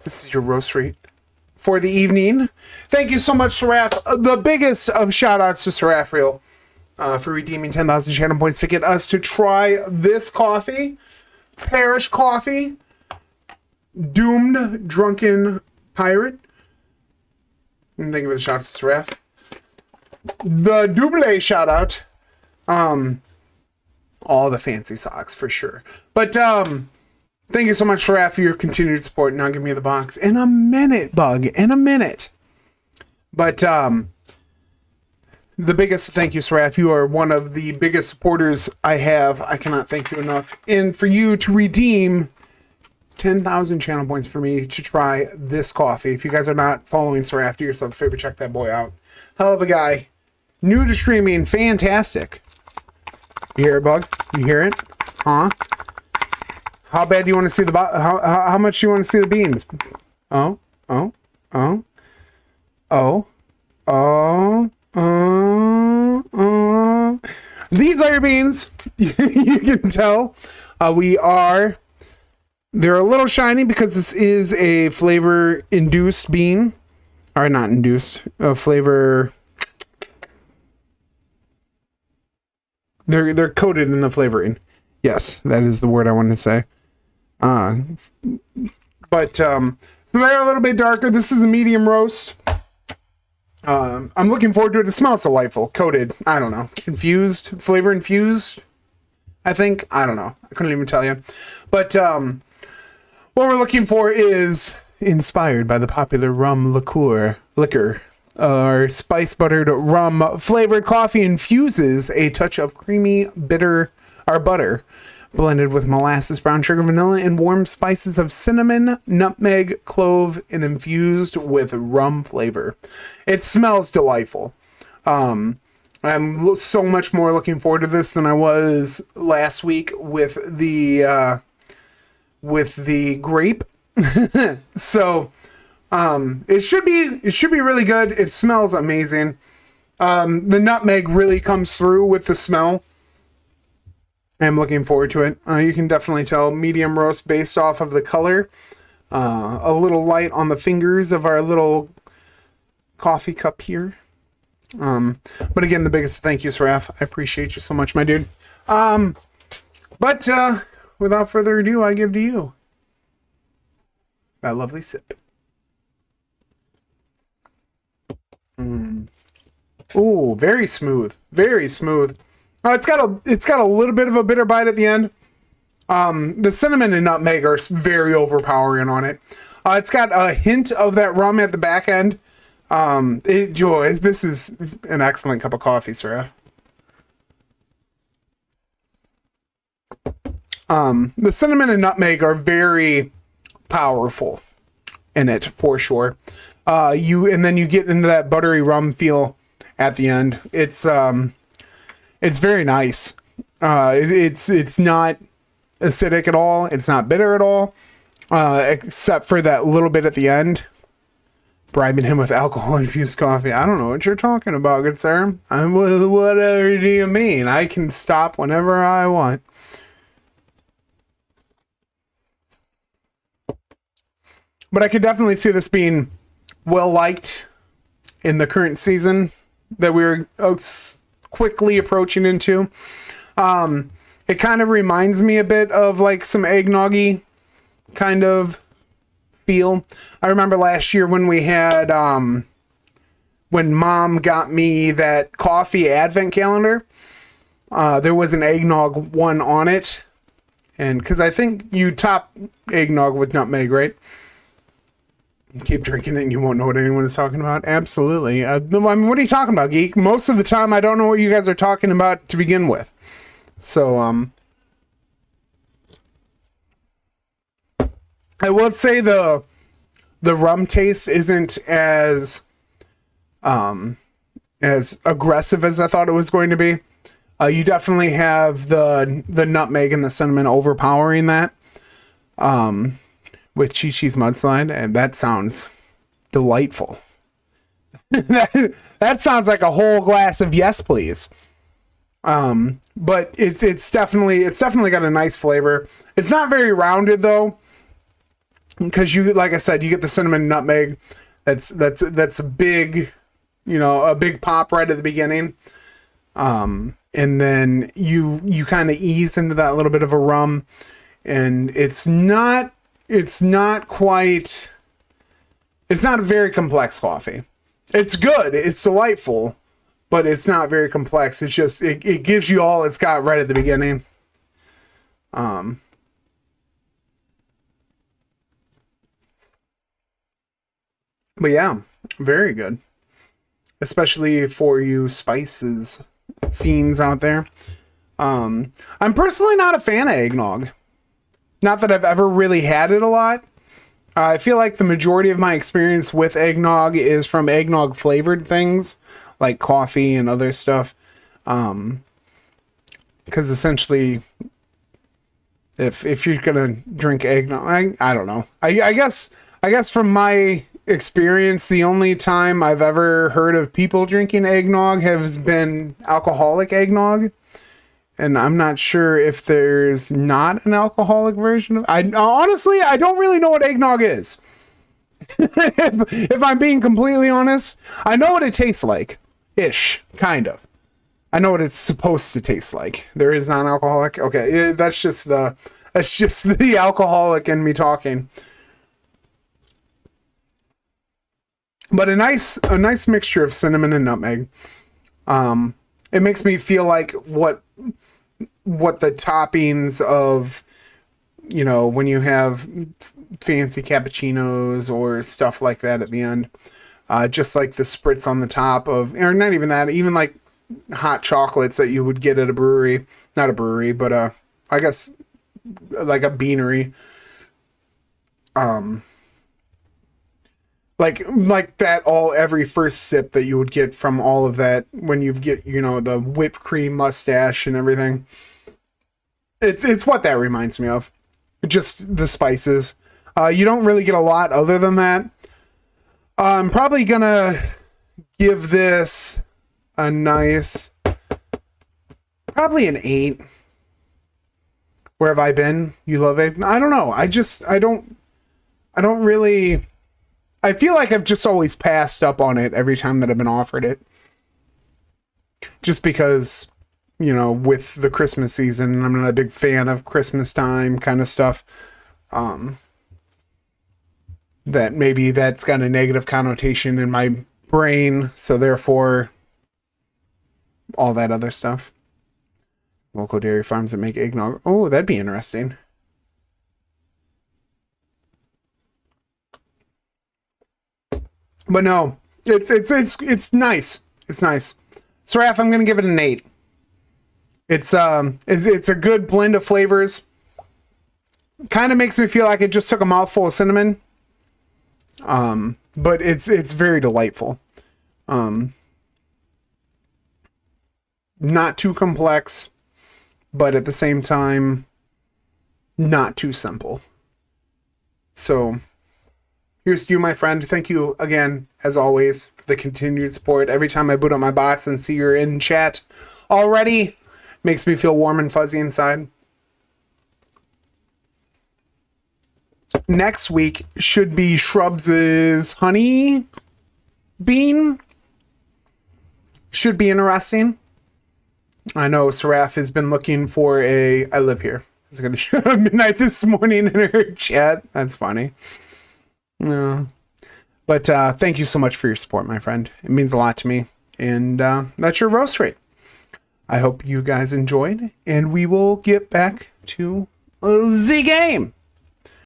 This is your roast rate for the evening. Thank you so much, Seraph. The biggest of shout outs to Seraphiel for redeeming 10,000 channel points to get us to try this coffee. Parish Coffee. Doomed Drunken Pirate. And thank you for the shout out to Seraph. The double shout out. All the fancy socks for sure. But thank you so much, Seraph, for your continued support. Now give me the box in a minute, Bug. In a minute. But the biggest thank you, Seraph. You are one of the biggest supporters I have. I cannot thank you enough. And for you to redeem 10,000 channel points for me to try this coffee. If you guys are not following Seraph, do yourself a favor, check that boy out. Hell of a guy. New to streaming, fantastic. You hear it, Bug? You hear it? Huh? How bad do you want to see the how much do you want to see the beans? Oh. These are your beans. You can tell. They're a little shiny because this is a flavor induced bean. Or not induced, a flavor. They're coated in the flavoring. Yes, that is the word I wanted to say. So they're a little bit darker. This is a medium roast. I'm looking forward to it. It smells delightful. Coated. I don't know. Infused. Flavor infused. I think. I don't know. I couldn't even tell you. But what we're looking for is inspired by the popular rum liquor. Our spice buttered rum flavored coffee infuses a touch of creamy bitter butter blended with molasses, brown sugar, vanilla, and warm spices of cinnamon, nutmeg, clove, and infused with rum flavor. It smells delightful. I'm so much more looking forward to this than I was last week with the grape. So it should be really good. It smells amazing. The nutmeg really comes through with the smell. I'm looking forward to it. You can definitely tell medium roast based off of the color. A little light on the fingers of our little coffee cup here. But again, the biggest thank you, Seraph. I appreciate you so much, my dude. But without further ado, I give to you that lovely sip. Ooh, very smooth. Very smooth. It's got a little bit of a bitter bite at the end. The cinnamon and nutmeg are very overpowering on it. It's got a hint of that rum at the back end. This is an excellent cup of coffee, Sarah. The cinnamon and nutmeg are very powerful in it for sure. And then you get into that buttery rum feel at the end. It's very nice. It's not acidic at all. It's not bitter at all, except for that little bit at the end. Bribing him with alcohol-infused coffee. I don't know what you're talking about, good sir. Whatever do you mean? I can stop whenever I want. But I could definitely see this being well-liked in the current season that we're quickly approaching into. It kind of reminds me a bit of like some eggnoggy kind of feel. I remember last year when we had when Mom got me that coffee advent calendar, there was an eggnog one on it, and because I think you top eggnog with nutmeg, right? Keep drinking it and you won't know what anyone is talking about. Absolutely. I mean, what are you talking about, geek? Most of the time I don't know what you guys are talking about to begin with. So I will say the rum taste isn't as aggressive as I thought it was going to be. You definitely have the nutmeg and the cinnamon overpowering that. With Chi-Chi's Mudslide, and that sounds delightful. that sounds like a whole glass of yes, please. But it's definitely got a nice flavor. It's not very rounded though. because you, like I said, you get the cinnamon and nutmeg. That's a big, a big pop right at the beginning. And then you kind of ease into that little bit of a rum, and it's not a very complex coffee. It's good. It's delightful, but it's not very complex. It's just, it gives you all it's got right at the beginning. But yeah, very good. Especially for you spices fiends out there. I'm personally not a fan of eggnog. Not that I've ever really had it a lot. I feel like the majority of my experience with eggnog is from eggnog flavored things like coffee and other stuff. Because essentially, if you're gonna drink eggnog, I don't know. I guess from my experience, the only time I've ever heard of people drinking eggnog has been alcoholic eggnog. And I'm not sure if there's not an alcoholic version of it. Honestly, I don't really know what eggnog is. if I'm being completely honest, I know what it tastes like. Ish, kind of. I know what it's supposed to taste like. There is non-alcoholic. Okay, that's just the alcoholic in me talking. But a nice mixture of cinnamon and nutmeg. It makes me feel like what the toppings of, when you have fancy cappuccinos or stuff like that at the end, just like the spritz on the top of, or not even that, even like hot chocolates that you would get at a brewery, not a brewery, but I guess like a beanery. Like that every first sip that you would get from all of that when you get, the whipped cream mustache and everything. It's what that reminds me of. Just the spices. You don't really get a lot other than that. I'm probably gonna give this a nice, probably an 8. Where have I been? You love it? I don't know. I don't really, I feel like I've just always passed up on it every time that I've been offered it. Just because, with the Christmas season, I'm not a big fan of Christmas time kind of stuff. That maybe that's got a negative connotation in my brain, so therefore all that other stuff. Local dairy farms that make eggnog. Oh, that'd be interesting. But no, it's nice. It's nice. Seraph, I'm gonna give it an 8. It's a good blend of flavors. Kind of makes me feel like it just took a mouthful of cinnamon. But it's very delightful. Not too complex, but at the same time, not too simple. So, here's to you, my friend. Thank you again, as always, for the continued support. Every time I boot up my bots and see you're in chat already, makes me feel warm and fuzzy inside. Next week should be Shrubs' honey bean. Should be interesting. I know Seraph has been looking for I live here. I was going to show up midnight this morning in her chat. That's funny. No. But thank you so much for your support, my friend. It means a lot to me. And that's your roast rate. I hope you guys enjoyed. And we will get back to the game.